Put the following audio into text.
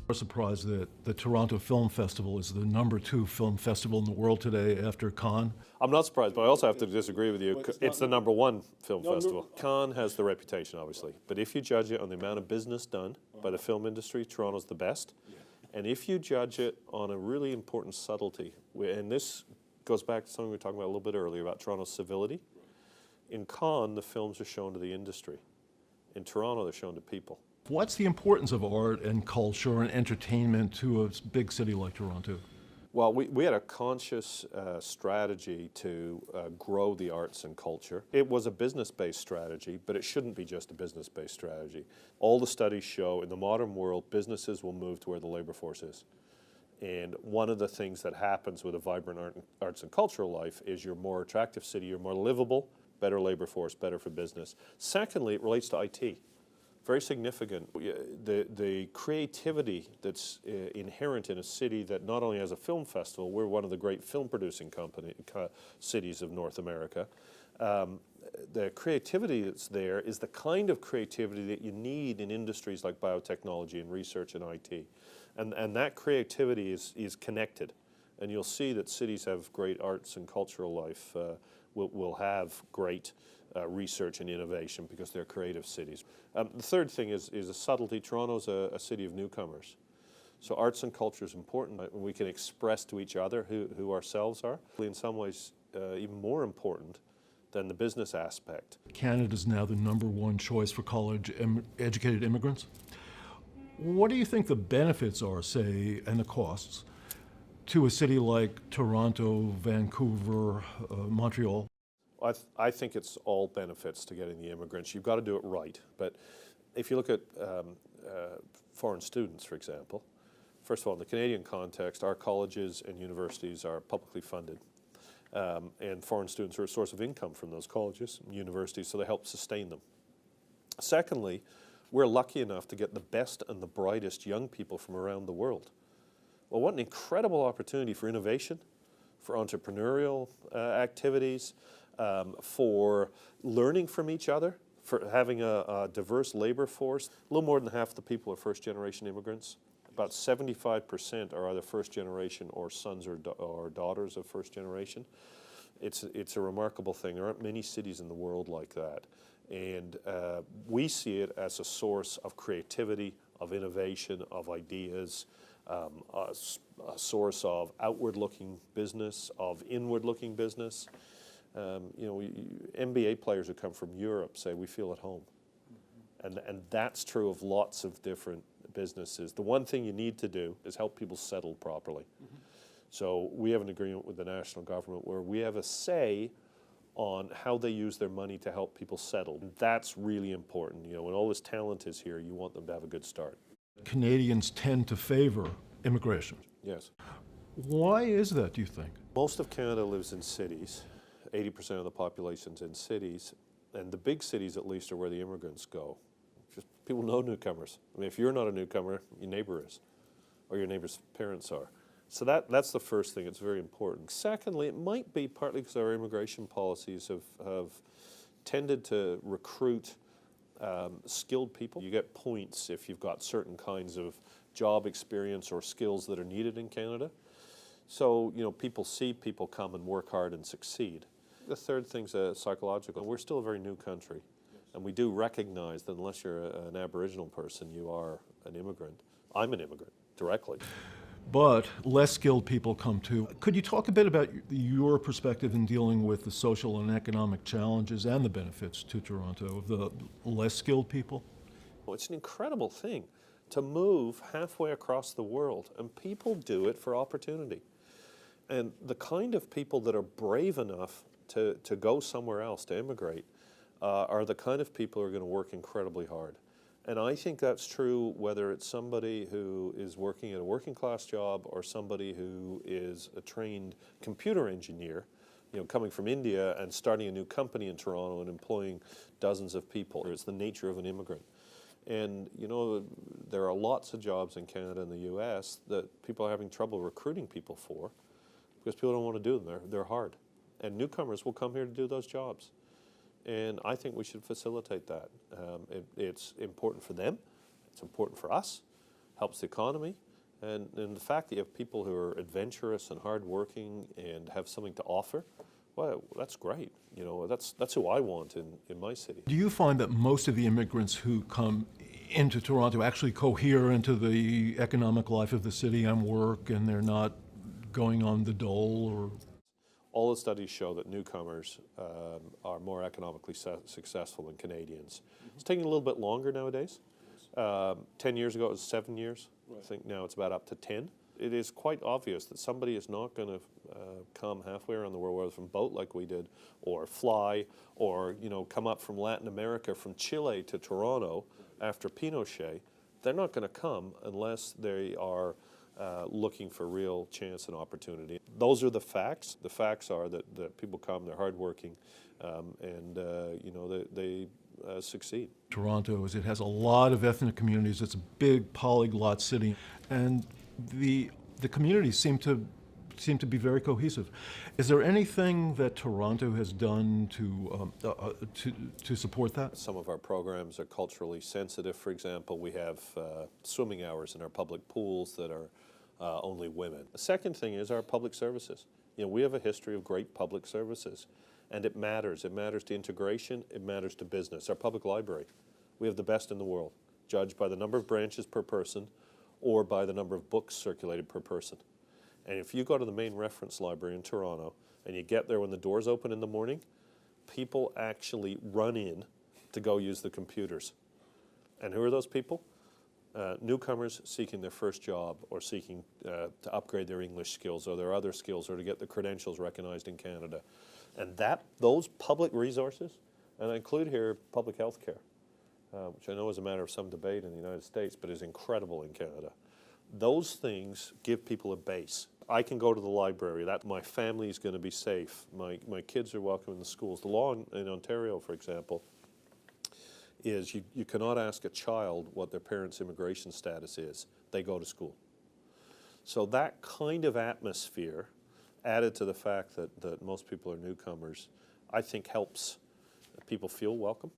I'm surprised that the Toronto Film Festival is the #2 film festival in the world today after Cannes. I'm not surprised, but I also have to disagree with you. It's the #1 film festival. Cannes has the reputation, obviously, but if you judge it on the amount of business done by the film industry, Toronto's the best. And if you judge it on a really important subtlety, and this goes back to something we were talking about a little bit earlier about Toronto's civility. In Cannes, the films are shown to the industry. In Toronto, they're shown to people. What's the importance of art and culture and entertainment to a big city like Toronto? Well, we had a conscious strategy to grow the arts and culture. It was a business-based strategy, but it shouldn't be just a business-based strategy. All the studies show in the modern world, businesses will move to where the labor force is. And one of the things that happens with a vibrant arts and cultural life is you're a more attractive city, you're more livable, better labor force, better for business. Secondly, it relates to IT. Very significant. The creativity that's inherent in a city that not only has a film festival, we're one of the great film producing cities of North America. The creativity that's there is the kind of creativity that you need in industries like biotechnology and research and IT. And that creativity is connected. And you'll see that cities have great arts and cultural life, will have great research and innovation because they're creative cities. The third thing is a subtlety. Toronto's a city of newcomers. So arts and culture is important. We can express to each other who ourselves are. In some ways, even more important than the business aspect. Canada's now the #1 choice for college-educated immigrants. What do you think the benefits are, say, and the costs, to a city like Toronto, Vancouver, Montreal? I think it's all benefits to getting the immigrants. You've got to do it right. But if you look at foreign students, for example, first of all, in the Canadian context, our colleges and universities are publicly funded. And foreign students are a source of income from those colleges and universities, so they help sustain them. Secondly, we're lucky enough to get the best and the brightest young people from around the world. Well, what an incredible opportunity for innovation, for entrepreneurial activities, for learning from each other, for having a diverse labor force. A little more than half the people are first-generation immigrants. About 75% are either first generation or sons or daughters of first generation. It's a remarkable thing. There aren't many cities in the world like that. And we see it as a source of creativity, of innovation, of ideas, a source of outward-looking business, of inward-looking business. NBA players who come from Europe say we feel at home. And that's true of lots of different businesses. The one thing you need to do is help people settle properly. So we have an agreement with the national government where we have a say on how they use their money to help people settle. And that's really important. When all this talent is here, you want them to have a good start. Canadians tend to favor immigration. Yes. Why is that, do you think? Most of Canada lives in cities. 80% of the population's in cities. And the big cities, at least, are where the immigrants go. Just people know newcomers. I mean, if you're not a newcomer, your neighbor is, or your neighbor's parents are. So that's the first thing. It's very important. Secondly, it might be partly because our immigration policies have tended to recruit skilled people. You get points if you've got certain kinds of job experience or skills that are needed in Canada. So, people see people come and work hard and succeed. The third thing's psychological. We're still a very new country, and we do recognize that unless you're an Aboriginal person, you are an immigrant. I'm an immigrant, directly. But less skilled people come too. Could you talk a bit about your perspective in dealing with the social and economic challenges and the benefits to Toronto of the less skilled people? Well, it's an incredible thing to move halfway across the world, and people do it for opportunity. And the kind of people that are brave enough to go somewhere else, to immigrate, are the kind of people who are going to work incredibly hard. And I think that's true whether it's somebody who is working at a working class job or somebody who is a trained computer engineer, coming from India and starting a new company in Toronto and employing dozens of people. It's the nature of an immigrant. And, there are lots of jobs in Canada and the US that people are having trouble recruiting people for because people don't want to do them. They're hard. And newcomers will come here to do those jobs. And I think we should facilitate that. It's important for them. It's important for us. helps the economy, and the fact that you have people who are adventurous and hardworking and have something to offer, well, that's great. You know, that's who I want in my city. Do you find that most of the immigrants who come into Toronto actually cohere into the economic life of the city and work, and they're not going on the dole? Or all the studies show that newcomers are more economically successful than Canadians. It's taking a little bit longer nowadays. 10 years ago it was 7 years. I think now it's about up to 10. It is quite obvious that somebody is not going to come halfway around the world, whether from boat like we did, or fly, or come up from Latin America, from Chile to Toronto after Pinochet. They're not going to come unless they are looking for real chance and opportunity. Those are the facts. The facts are that people come, they're hardworking, and they succeed. Toronto, as it has a lot of ethnic communities, it's a big polyglot city, and the communities seem to be very cohesive. Is there anything that Toronto has done to support that? Some of our programs are culturally sensitive. For example, we have swimming hours in our public pools that are only women. The second thing is our public services. We have a history of great public services, and it matters. It matters to integration. It matters to business. Our public library, we have the best in the world, judged by the number of branches per person or by the number of books circulated per person. And if you go to the main reference library in Toronto and you get there when the doors open in the morning, people actually run in to go use the computers. And who are those people? Newcomers seeking their first job, or seeking to upgrade their English skills or their other skills, or to get their credentials recognized in Canada. And those public resources, and I include here public health care, which I know is a matter of some debate in the United States, but is incredible in Canada. Those things give people a base. I can go to the library, that my family is going to be safe, my kids are welcome in the schools. The law in Ontario, for example, is you cannot ask a child what their parents' immigration status is. They go to school. So that kind of atmosphere, added to the fact that most people are newcomers, I think helps people feel welcome.